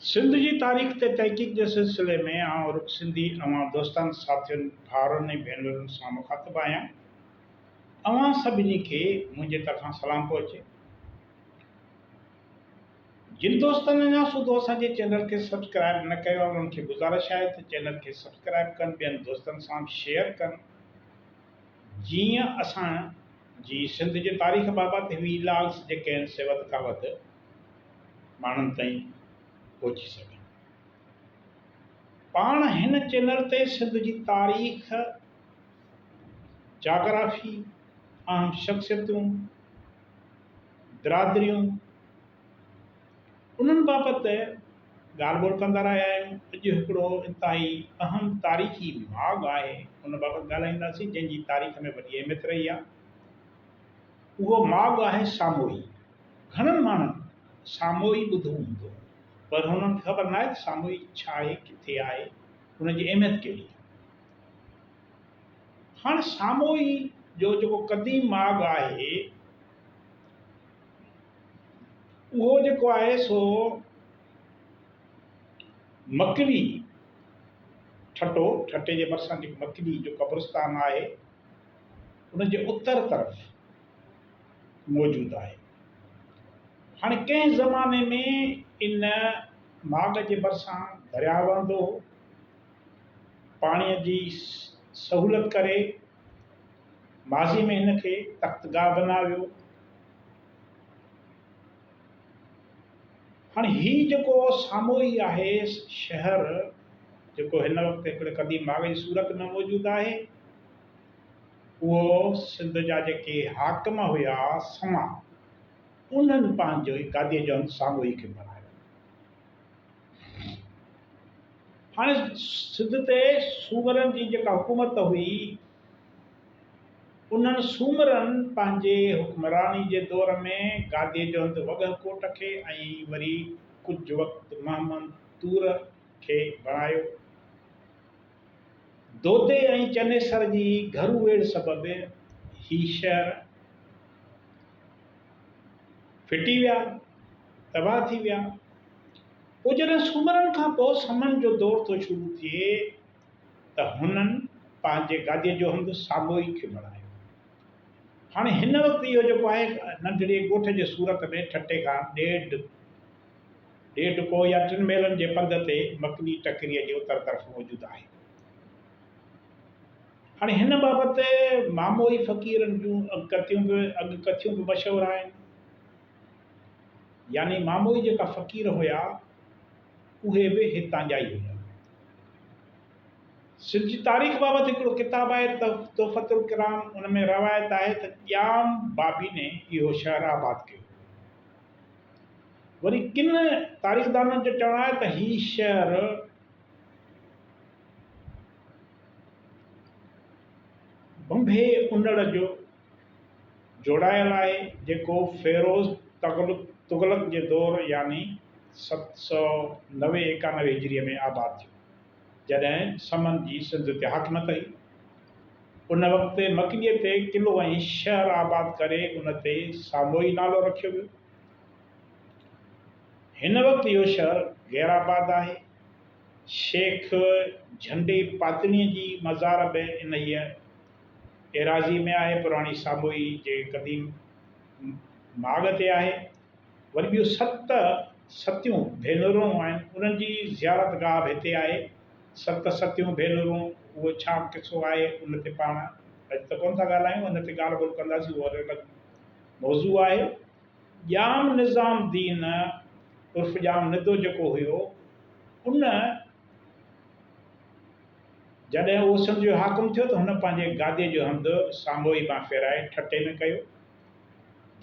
सिंध की तारीख़ ते तहक़ीक़ के सिलसिले में आउं रुख सिंधी अवां दोस्तनि साथियुनि भाउरनि ऐं भेनरुनि सां मुख़ातिबु आहियां। अवां सभिनी खे मुंहिंजे तरफ़ां सलाम पहुचे। जिन दोस्तनि अञा सूदो असांजे चैनल खे सब्सक्राइब न कयो आहे उन्हनि खे गुज़ारिश आहे त चैनल खे सब्सक्राइब कनि, ॿियनि दोस्तनि सां शेयर कनि, जीअं असांजी सिंध जी तारीख़ बाबति व्लॉग्स जेके आहिनि से वधि खां वधि माण्हुनि ताईं पहुची सघनि। पाण हिन चैनल ते सिंध जी तारीख़, जाग्राफी, अहम शख़्सियतूं, बिरादरियूं, उन्हनि बाबति ॻाल्हि ॿोल कंदा रहिया आहियूं। अॼु हिकिड़ो इंतिहाई अहम तारीख़ी माॻु आहे, उन बाबति ॻाल्हाईंदासीं, जंहिंजी तारीख़ में वॾी अहमियत रही आहे। उहो माॻु आहे सामोई। घणनि माण्हुनि सामोई ॿुधो हूंदो, पर हुननि खे ख़बर न आहे त सामोई छा आहे, किथे आहे, हुनजी अहमियत कहिड़ी आहे। हाणे सामोई जो जेको क़दीम माॻु आहे, उहो जेको आहे सो मकली ठटो, ठटे जे भरिसां जेको मकली जो क़ब्रिस्तान आहे, उनजे उत्तर तरफ़ मौजूदु आहे। हाणे कंहिं ज़माने में इन माॻ जे भरिसां दरिया वहंदो हो, पाणीअ जी सहूलियत करे माज़ी में हिन खे तख़्तगाह बनायो। हाणे हीउ जेको सामोई आहे शहर, जेको हिन वक़्तु हिकिड़े क़दीम माॻ जी सूरत में मौजूदु आहे, उहो सिंध जा जेके हाकिम हुया समा, उन्हनि पंहिंजो गादीअ जो हंधु सामोई खे बनायो। हाणे सिंध ते सूमरनि जी जेका हुकूमत हुई, उन्हनि सूमरनि पंहिंजे हुक्मरानी जे दौर में गादीअ जो हंधु वॻह कोट खे ऐं वरी कुझु वक़्तु महमंतूर खे बणायो। दोदे ऐं चनेसर जी घरू वेड़ सबबि ही शहर फिटी विया, तबाह थी विया। पोइ जॾहिं सूमरनि खां पोइ समन जो दौर थो शुरू थिए, त हुननि पंहिंजे गादीअ जो हंधु सामोई खे बणायो। हाणे हिन वक़्तु इहो जेको आहे नंढड़े ॻोठ जे सूरत में ठटे खां ॾेढ को या 3 मेलनि जे पंध ते मकली टकरीअ जे उत्तर तरफ़ मौजूदु आहे। हाणे हिन बाबति मामोई फ़क़ीरनि जूं अॻकथियूं बि मशहूरु आहिनि। यानी मामोई जेका फ़क़ीर हुया, उहे बि हितां जा ई हुया। सिंध जी तारीख़ बाबति हिकिड़ो किताबु आहे तोहफ़तुल किराम, उन में रवायत आहे त ॼाम बाबी ने इहो शहर आबाद कयो। वरी किन तारीख़दाननि जो चवणु आहे त हीउ शहर बंभे उनड़ जो जोड़ायल आहे, जेको फेरोज़ तुग़लक जे दौर यानी 790-91 हिजरीअ में आबाद थियो, जॾहिं समन जी सिंध ते हाकिमत हुई। उन वक़्तु मकलीअ ते क़िलो ऐं शहर आबाद करे उन ते सामोई नालो रखियो वियो। हिन वक़्तु इहो शहर गैराबाद आहे। शेख झंडे पातणीअ जी मज़ार बि इन एराज़ी में आहे, पुराणी सामोई जे क़दीम माॻ ते आहे। वरी ॿियूं 7 सतियूं भेनरूं आहिनि, उन्हनि जी ज़ियारत गाह बि हिते आहे। 7 सतियूं भेनरूं, उहो छा किसो आहे उन ते पाण अॼु त कोन था ॻाल्हायूं, उन ते ॻाल्हि ॿोल कंदासीं, उहो अलॻि मौज़ू आहे। ॼाम निज़ामुद्दीन उर्फ़ ॼाम निदो जेको हुयो, उन जॾहिं उहो सिंध जो हाकिम थियो त हुन पंहिंजे गादीअ जो हंधु सामोई मां फेराए ठटे में कयो,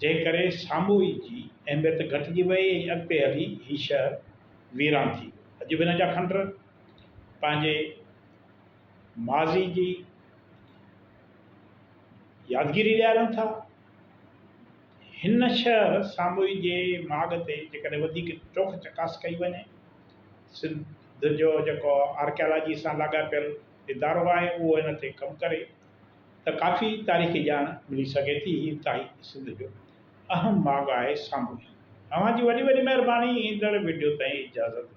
जंहिं करे सामोई जी अहमियत घटिजी वई ऐं अॻिते हली हीउ शहर वीरान थी वियो। अॼु बि हिन जा खंड पंहिंजे माज़ी जी यादगिरी ॾियारनि था। हिन शहर सामोई जे माॻ ते जेकॾहिं वधीक चोख चकास कई वञे, सिंध जो जेको आर्कियालॉजी सां लाॻापियल इदारो आहे, उहो इन ते कमु करे त काफ़ी तारीख़ी ॼाण मिली सघे थी। हीउ इंतिहाई सिंध जो अहम माॻु आहे सामोई। तव्हांजी वॾी वॾी महिरबानी। ईंदड़ वीडियो ताईं इजाज़त।